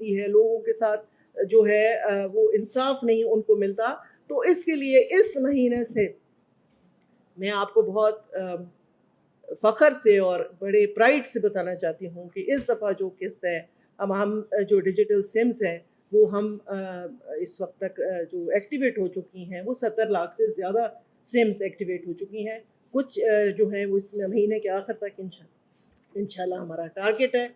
ہوتی ہے, لوگوں کے ساتھ جو ہے وہ انصاف نہیں ان کو ملتا. تو اس کے لیے اس مہینے سے میں آپ کو بہت فخر سے اور بڑے پرائڈ سے بتانا چاہتی ہوں کہ اس دفعہ جو قسط ہے, ہم جو ڈیجیٹل سمز ہیں وہ ہم اس وقت تک جو ایکٹیویٹ ہو چکی ہیں وہ 70 لاکھ سے زیادہ سمز ایکٹیویٹ ہو چکی ہیں. کچھ جو ہیں وہ اس مہینے کے آخر تک انشاءاللہ ہمارا ٹارگٹ ہے.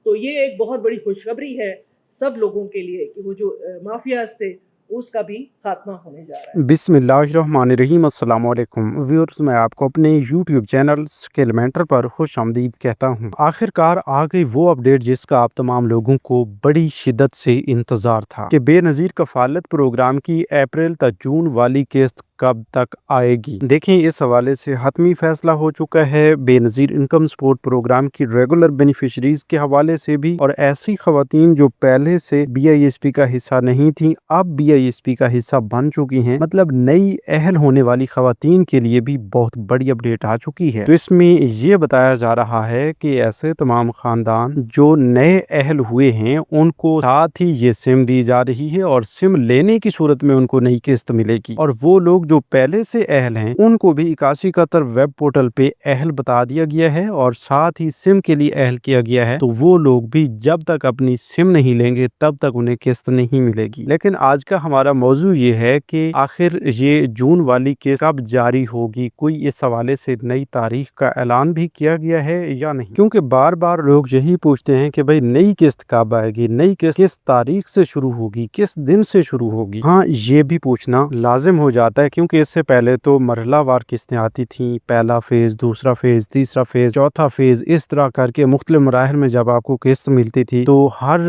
تو یہ ایک بہت بڑی خوشخبری ہے سب لوگوں کے لیے کہ وہ جو مافیاز تھے اس کا بھی خاتمہ ہونے جا رہا ہے. بسم اللہ الرحمن الرحیم. السلام علیکم ویورز, میں آپ کو اپنے یوٹیوب چینل اسکل مینٹر پر خوش آمدید کہتا ہوں. آخر کار آ گئی وہ اپڈیٹ جس کا آپ تمام لوگوں کو بڑی شدت سے انتظار تھا کہ بے نظیر کفالت پروگرام کی اپریل تا جون والی قسط کب تک آئے گی. دیکھیں, اس حوالے سے حتمی فیصلہ ہو چکا ہے بے نظیر انکم سپورٹ پروگرام کی ریگولر بینیفیشریز کے حوالے سے بھی, اور ایسی خواتین جو پہلے سے بی آئی ایس پی کا حصہ نہیں تھیں اب بی آئی ایس پی کا حصہ بن چکی ہیں, مطلب نئی اہل ہونے والی خواتین کے لیے بھی بہت بڑی اپڈیٹ آ چکی ہے. تو اس میں یہ بتایا جا رہا ہے کہ ایسے تمام خاندان جو نئے اہل ہوئے ہیں ان کو ساتھ ہی یہ سم دی جا رہی ہے, اور سم لینے کی صورت میں ان کو نئی قسط ملے گی. اور وہ لوگ جو پہلے سے اہل ہیں ان کو بھی 8171 ویب پورٹل پہ اہل بتا دیا گیا ہے, اور ساتھ ہی سم کے لیے اہل کیا گیا ہے. تو وہ لوگ بھی جب تک اپنی سم نہیں لیں گے تب تک انہیں قسط نہیں ملے گی. لیکن آج کا ہمارا موضوع یہ ہے کہ آخر یہ جون والی قسط کب جاری ہوگی. کوئی اس حوالے سے نئی تاریخ کا اعلان بھی کیا گیا ہے یا نہیں, کیونکہ بار بار لوگ یہی پوچھتے ہیں کہ بھئی نئی قسط کب آئے گی, نئی قسط کس تاریخ سے شروع ہوگی, کس دن سے شروع ہوگی. ہاں, یہ بھی پوچھنا لازم ہو جاتا ہے کیونکہ اس سے پہلے تو مرحلہ وار قسطیں آتی تھیں, پہلا فیز, دوسرا فیز, تیسرا فیز, چوتھا فیز, اس طرح کر کے مختلف مراحل میں جب آپ کو قسط ملتی تھی تو ہر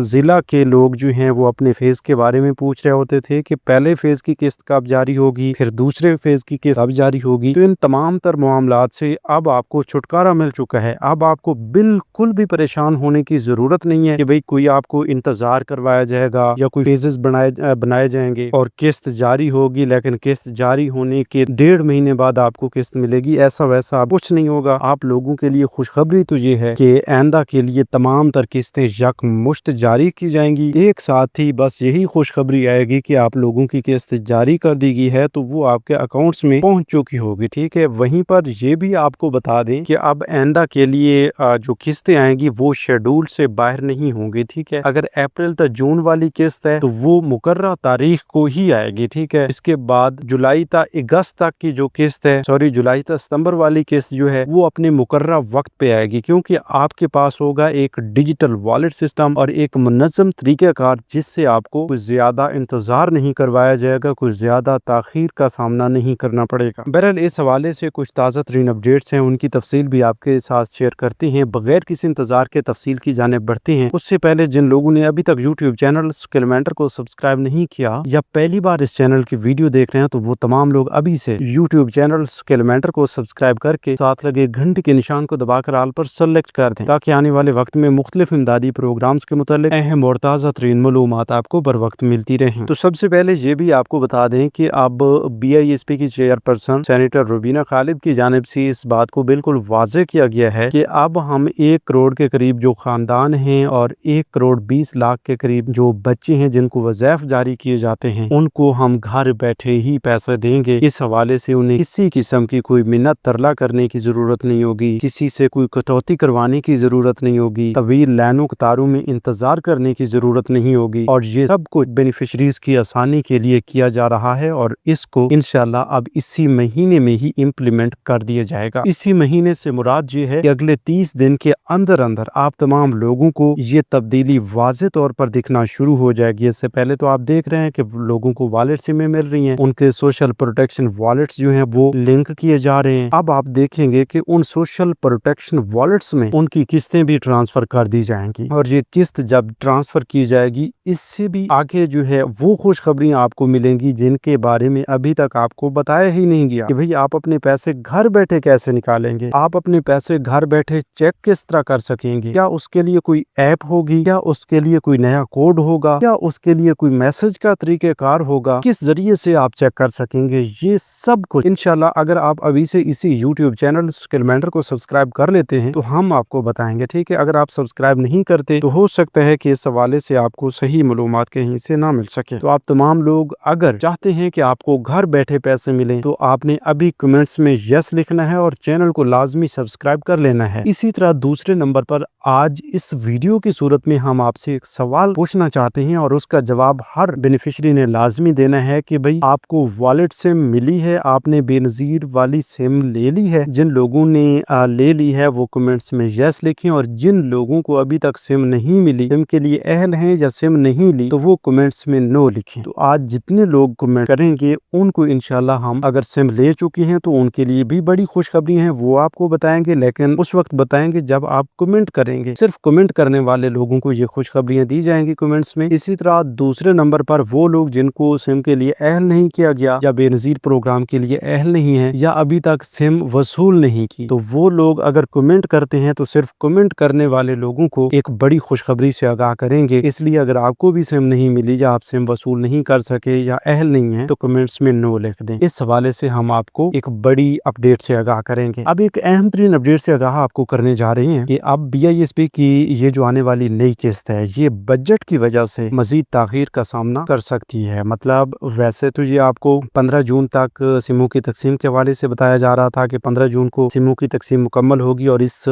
ضلع کے لوگ جو ہیں وہ اپنے فیز کے بارے میں پوچھ رہے ہوتے تھے کہ پہلے فیز کی قسط کب جاری ہوگی, پھر دوسرے فیز کی قسط کب جاری ہوگی. تو ان تمام تر معاملات سے اب آپ کو چھٹکارا مل چکا ہے. اب آپ کو بالکل بھی پریشان ہونے کی ضرورت نہیں ہے کہ بھئی کوئی آپ کو انتظار کروایا جائے گا یا کوئی فیزز بنائے جائیں گے اور قسط جاری ہوگی, لیکن قسط جاری ہونے کے 1.5 مہینے بعد آپ کو قسط ملے گی. ایسا ویسا کچھ نہیں ہوگا. آپ لوگوں کے لیے خوشخبری تو یہ ہے کہ آئندہ کے لیے تمام تر قسطیں یک مشت جاری کی جائیں گی. ایک ساتھ ہی بس یہی خوشخبری آئے گی کہ آپ لوگوں کی قسط جاری کر دی گئی ہے تو وہ آپ کے اکاؤنٹس میں پہنچ چکی ہوگی. ٹھیک ہے, وہیں پر یہ بھی آپ کو بتا دیں کہ اب آئندہ کے لیے جو قسطیں آئیں گی وہ شیڈول سے باہر نہیں ہوں گی. ٹھیک ہے, اگر اپریل تا جون والی قسط ہے تو وہ مقررہ تاریخ کو ہی آئے گی. ٹھیک ہے, اس کے بعد جولائی تا اگست تک کی جو قسط ہے, جولائی تا ستمبر والی قسط جو ہے وہ اپنے مقررہ وقت پہ آئے گی, کیونکہ آپ کے پاس ہوگا ایک ڈیجیٹل والیٹ سسٹم اور ایک منظم طریقہ کار جس سے آپ کو کچھ زیادہ انتظار نہیں کروایا جائے گا, کچھ زیادہ تاخیر کا سامنا نہیں کرنا پڑے گا. بہرحال اس حوالے سے کچھ تازہ ترین اپڈیٹس ہیں, ان کی تفصیل بھی آپ کے ساتھ شیئر کرتے ہیں. بغیر کسی انتظار کے تفصیل کی جانب بڑھتے ہیں. اس سے پہلے جن لوگوں نے ابھی تک یوٹیوب چینل اسکل مینٹر کو سبسکرائب نہیں کیا یا پہلی بار اس چینل کی ویڈیو دیکھ رہے ہیں تو وہ تمام لوگ ابھی سے یوٹیوب چینل اسکل مینٹر کو سبسکرائب کر کے ساتھ لگے گھنٹی کے نشان کو دبا کر آل پر سلیکٹ کر دیں تاکہ آنے والے وقت میں مختلف امدادی پروگرامز کے متعلق اہم اور تازہ ترین معلومات آپ کو بر وقت ملتی رہیں. تو سب سے پہلے یہ بھی آپ کو بتا دیں کہ اب بی آئی ایس پی کی چیئر پرسن سینیٹر روبینہ خالد کی جانب سے اس بات کو بالکل واضح کیا گیا ہے کہ اب ہم 1 کروڑ کے قریب جو خاندان ہیں اور 1,20,00,000 کے قریب جو بچے ہیں جن کو وظائف جاری کیے جاتے ہیں ان کو ہم گھر بیٹھے ہی پیسے دیں گے. اس حوالے سے انہیں کسی قسم کی کوئی منت ترلا کرنے کی ضرورت نہیں ہوگی, کسی سے کوئی کٹوتی کروانے کی ضرورت نہیں ہوگی, طویل لائنوں قطاروں میں انتظار کرنے کی ضرورت نہیں ہوگی. اور یہ سب کچھ بینیفیشریز کی آسانی کے لیے کیا جا رہا ہے اور اس کو انشاءاللہ اب اسی مہینے میں ہی امپلیمنٹ کر دیا جائے گا. اسی مہینے سے مراد یہ ہے کہ اگلے 30 دن کے اندر آپ تمام لوگوں کو یہ تبدیلی واضح طور پر دکھنا شروع ہو جائے گی. اس سے پہلے تو آپ دیکھ رہے ہیں کہ لوگوں کو والٹ سمیں مل رہی ہیں, ان کے سوشل پروٹیکشن والٹس جو ہیں وہ لنک کیے جا رہے ہیں. اب آپ دیکھیں گے کہ ان سوشل پروٹیکشن والٹس میں ان کی قسطیں بھی ٹرانسفر کر دی جائیں گی, اور یہ قسط جب ٹرانسفر کی جائے گی اس سے بھی آگے جو ہے وہ خوشخبریاں آپ کو ملیں گی جن کے بارے میں ابھی تک آپ کو بتایا ہی نہیں گیا کہ بھئی آپ اپنے پیسے گھر بیٹھے کیسے نکالیں گے, آپ اپنے پیسے گھر بیٹھے چیک کس طرح کر سکیں گے, کیا اس کے لیے کوئی ایپ ہوگی, کیا اس کے لیے کوئی نیا کوڈ ہوگا, کیا اس کے لیے کوئی میسج کا طریقہ کار ہوگا, کس ذریعے سے آپ چیک कर सकेंगे। ये सब कुछ इंशाल्लाह अगर आप अभी से इसी यूट्यूब चैनल स्किल मेंटर को सब्सक्राइब कर लेते हैं तो हम आपको बताएंगे, ठीक है। अगर आप सब्सक्राइब नहीं करते तो हो सकता है कि इस हवाले से आपको सही मालूमात कहीं से ना मिल सके। तो आप तमाम लोग अगर चाहते हैं कि आपको घर बैठे पैसे मिलें तो आपने अभी कमेंट्स में यस लिखना है और चैनल को लाजमी सब्सक्राइब कर लेना है। इसी तरह दूसरे नंबर पर आज इस वीडियो की सूरत में हम आपसे एक सवाल पूछना चाहते हैं और उसका जवाब हर बेनिफिशियरी ने लाजमी देना है कि भाई आपको वॉलेट सिम मिली है, आपने बेनजीर वाली सिम ले ली है। जिन लोगों ने ले ली है वो कमेंट्स में यस लिखें और जिन लोगों को अभी तक सिम नहीं मिली, सिम के लिए अहल हैं या सिम नहीं ली, तो वो कमेंट्स में नो लिखें। तो आज जितने लोग कमेंट करेंगे उनको इंशाल्लाह हम अगर सिम ले चुके हैं तो उनके लिए भी बड़ी खुशखबरी है, वो आपको बताएंगे, लेकिन उस वक्त बताएंगे जब आप कमेंट करेंगे। सिर्फ कमेंट करने वाले लोगों को ये खुशखबरियां दी जाएंगी कमेंट्स में। इसी तरह दूसरे नंबर पर वो लोग जिनको सिम के लिए अहल नहीं किया गया या बेनजीर प्रोग्राम के लिए अहल नहीं है या अभी तक सिम वसूल नहीं की, तो वो लोग अगर कमेंट करते हैं तो सिर्फ कमेंट करने वाले लोगों को एक बड़ी खुशखबरी से आगाह करेंगे। इसलिए अगर आपको भी सिम नहीं मिली या आप सिम वसूल नहीं कर सके या अहल नहीं है तो कमेंट्स में नो लिख दें। इस हवाले से हम आपको एक बड़ी अपडेट से आगाह करेंगे। अब एक अहम तरीन अपडेट से आगाह आपको करने जा रहे हैं कि अब BISP की ये जो आने वाली नई किस्त है ये बजट की वजह से मजीद ताखीर का सामना कर सकती है। मतलब वैसे तो ये आपको 15 जून तक सिमों की तकसीम के हवाले से बताया जा रहा था कि 15 जून को सिमों की तकसीम मुकम्मल होगी और इस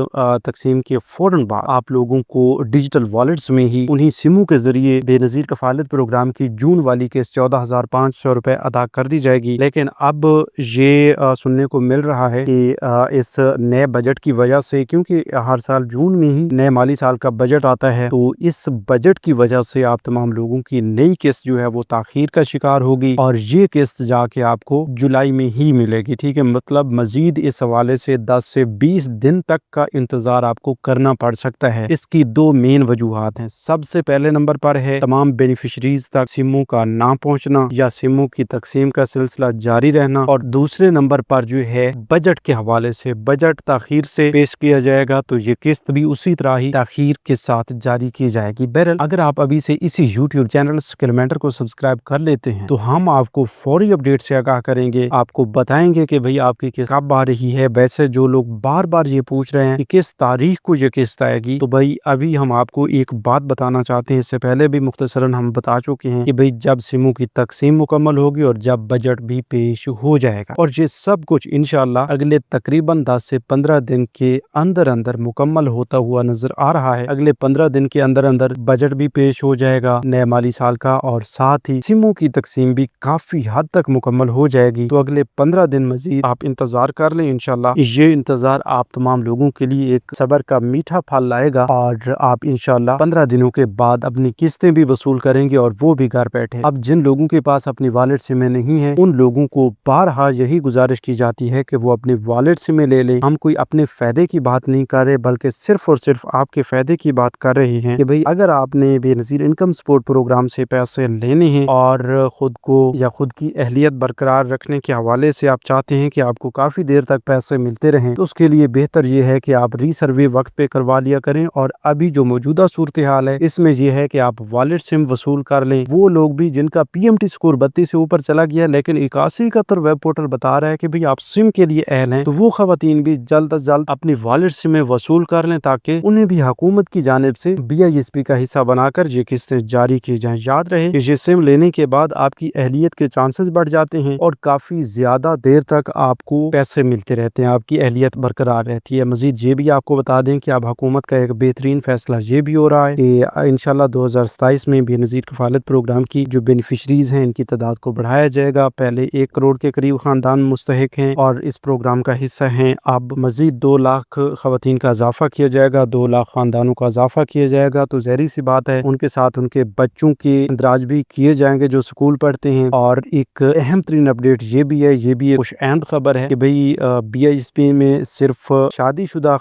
तकसीम के फौरन बाद आप लोगों को डिजिटल वॉलेट्स में ही उन्हीं सिमों के जरिए बेनजीर कफालत प्रोग्राम की जून वाली किस्त 14,500 रुपए अदा कर दी जाएगी। लेकिन अब ये सुनने को मिल रहा है कि इस नए बजट की वजह से, क्योंकि हर साल जून में ही नए माली साल का बजट आता है, तो इस बजट की वजह से आप तमाम लोगों की नई किस्त जो है वो ताखीर का शिकार होगी और ये किस्त जाके आपको जुलाई में ही मिलेगी, ठीक है। मतलब मजीद इस हवाले से 10 से 20 दिन तक का इंतजार आपको करना पड़ सकता है। इसकी दो मेन वजूहात हैं। सबसे पहले नंबर पर है तमाम बेनिफिशरीज तक सिमों का ना पहुंचना या सिमों की तकसीम का सिलसिला जारी रहना, और दूसरे नंबर पर जो है बजट के हवाले से बजट ताखीर से पेश किया जाएगा तो ये किस्त भी उसी तरह ही ताखीर के साथ जारी की जाएगी। बहरहाल अगर आप अभी से इसी यूट्यूब चैनल स्किल मेंटर को सब्सक्राइब कर लेते हैं तो हम आपको फौरी अपडेट से आगाह करेंगे, आपको बताएंगे कि भाई आपकी किस्त कब आ रही है। वैसे जो लोग बार बार ये पूछ रहे हैं कि किस तारीख को ये किस्त आएगी, तो भाई अभी हम आपको एक बात बताना चाहते हैं। इससे पहले भी मुख्तसरन हम बता चुके हैं कि भाई जब सिमों की तकसीम मुकम्मल होगी और जब बजट भी पेश हो जाएगा, और ये सब कुछ इंशाल्लाह अगले तकरीबन 10 से 15 दिन के अंदर अंदर मुकम्मल होता हुआ नजर आ रहा है। अगले 15 दिन के अंदर अंदर बजट भी पेश हो जाएगा नए माली साल का, और साथ ही सिमों की तकसीम भी काफी हद तक मुकम्मल हो जाएगी। तो अगले 15 दिन मजीद आप इंतजार कर लें। इंशाल्लाह ये इंतजार आप तमाम लोगों के लिए एक सब्र का मीठा फल लाएगा और आप इंशाल्लाह 15 दिनों के बाद अपनी किस्तें भी वसूल करेंगे और वो भी घर बैठे। अब जिन लोगों के पास अपनी वॉलेट सिमें नहीं है उन लोगों को बारहा यही गुजारिश की जाती है कि वो अपनी वॉलेट सिमें ले लें। हम कोई अपने फायदे की बात नहीं कर रहे बल्कि सिर्फ और सिर्फ आपके फायदे की बात कर रहे हैं कि भाई अगर आपने बेनजीर इनकम सपोर्ट प्रोग्राम से पैसे लेने हैं और खुद को या खुद की अहलियत बरकरार रखने के हवाले से आप चाहते हैं कि आपको काफी देर तक पैसे मिलते रहें, तो उसके लिए बेहतर ये है कि आप रीसर्वे वक्त पे करवा लिया करें। और अभी जो मौजूदा सूरत हाल है इसमें यह है कि आप वॉलेट सिम वसूल कर लें। वो लोग भी जिनका PMT स्कोर 32 से ऊपर चला गया लेकिन 81 वेब पोर्टल बता रहा है कि भाई आप सिम के लिए अहल हैं, तो वो खवातीन भी जल्द अज जल्द अपनी वॉलेट सिम वसूल कर लें ताकि उन्हें भी हुकूमत की जानिब से BISP का हिस्सा बनाकर ये किस्तें जारी की जाएं। याद रहे कि ये सिम लेने के बाद आपकी अहलियत के चांसेस बढ़ जाते हैं और काफी ज्यादा देर तक आपको पैसे मिलते रहते हैं, आपकी अहलियत बरकरार रहती है। मजीद ये भी आपको बता दें कि अब हुकूमत का एक बेहतरीन फैसला ये भी हो रहा है कि इंशाल्लाह 2027 में बेनजीर कफालत प्रोग्राम की जो बेनिफिशरीज हैं इनकी तादाद को बढ़ाया जाएगा। पहले 1 करोड़ के करीब खानदान मुस्तहिक हैं और इस प्रोग्राम का हिस्सा हैं। अब मजीद 2 लाख खवातीन का इजाफा किया जाएगा, 2 लाख खानदानों का इजाफा किया जाएगा। तो ज़ाहिर सी बात है उनके साथ उनके बच्चों के इंदराज भी किए जाएंगे जो स्कूल पढ़ते हैं। और एक अहम तरीन अपडेट ये भी है, ये भी एक खुशअहद खबर है कि भाई BISP में सिर्फ शादीशुदा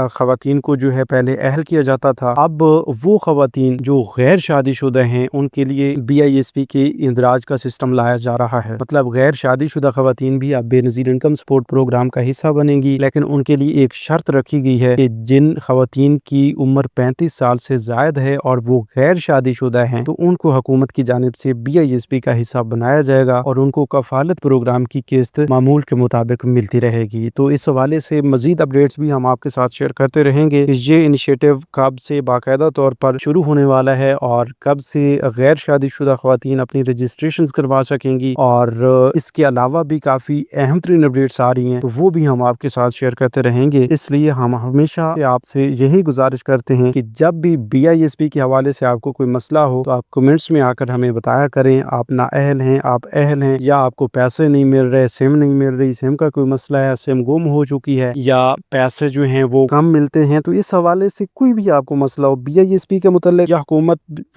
खवातीन को जो है पहले अहल किया जाता था, अब वो खवातीन जो गैर शादीशुदा हैं उनके लिए BISP के इंदराज का सिस्टम लाया जा रहा है। मतलब गैर शादीशुदा खवातीन भी अब बेनजीर इनकम सपोर्ट प्रोग्राम का हिस्सा बनेंगी, लेकिन उनके लिए एक शर्त रखी गई है कि जिन खवातीन की उम्र 35 साल से जायद है और वो गैर शादीशुदा हैं तो उनको हुकूमत की जानिब से BISP का हिस्सा बनाया जाएगा। गया और उनको कफालत प्रोग्राम की किस्त मामूल के मुताबिक मिलती रहेगी। तो इस हवाले से मजीद अपडेट्स भी हम आपके साथ शेयर करते रहेंगे कि ये इनिशिएटिव कब से बाकायदा तौर पर शुरू होने वाला है और कब से गैर शादीशुदा ख्वातीन अपनी रजिस्ट्रेशन करवा सकेंगी, और इसके अलावा भी काफ़ी अहम तरीन अपडेट्स आ रही हैं तो वो भी हम आपके साथ शेयर करते रहेंगे। इसलिए हम हमेशा आपसे यही गुजारिश करते हैं कि जब भी BISP के हवाले से आपको कोई मसला हो तो आप कमेंट्स में आकर हमें बताया करें। आप नाअहल हैं, आप अहल हैं, या आपको पैसे नहीं मिल रहे, सिम नहीं मिल रही, सिम का कोई मसला है, सिम गुम हो चुकी है, या पैसे जो हैं वो कम मिलते हैं, तो इस हवाले से कोई भी आपको मसला हो BISP के मुतल्लिक या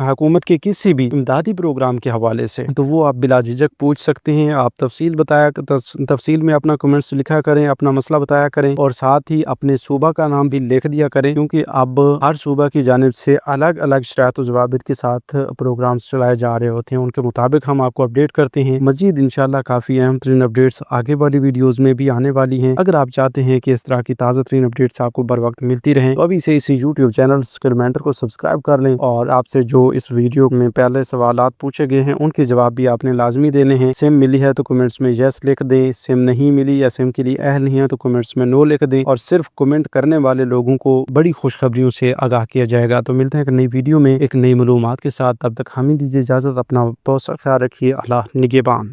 हुकूमत के किसी भी इमदादी प्रोग्राम के हवाले से, तो वो आप बिला झिझक पूछ सकते हैं। आप तफसील में अपना कमेंट्स लिखा करें, अपना मसला बताया करें और साथ ही अपने सूबा का नाम भी लिख दिया करें, क्योंकि अब हर सूबा की जानिब से अलग अलग शराइत व ज़वाबित के साथ प्रोग्राम्स चलाए जा रहे होते हैं। उनके मुताबिक हम आपको अपडेट करते हैं। मजीद इंशाल्लाह काफ़ी अहम तरीन अपडेट्स आगे वाली वीडियोज़ में भी आने वाली हैं। अगर आप चाहते हैं कि इस तरह की ताज़ा तरीन अपडेट्स आपको बर वक्त मिलती रहें तो अभी से इसी यूट्यूब चैनल स्किलमेंटर को सब्सक्राइब कर लें, और आपसे जो इस वीडियो में पहले सवालात पूछे गए हैं उनके जवाब भी आपने लाजमी देने हैं। सिम मिली है तो कमेंट्स में यस लिख दें, सिम नहीं मिली या सिम के लिए अहल नहीं है तो कमेंट्स में नो लिख दें, और सिर्फ कमेंट करने वाले लोगों को बड़ी खुशखबरियों से आगाह किया जाएगा। तो मिलते हैं एक नई वीडियो में एक नई मालूमात के साथ, तब तक हमें दीजिए इजाज़त। अपना बहुत सा ख्याल रखिए। अल्लाह निगहबान।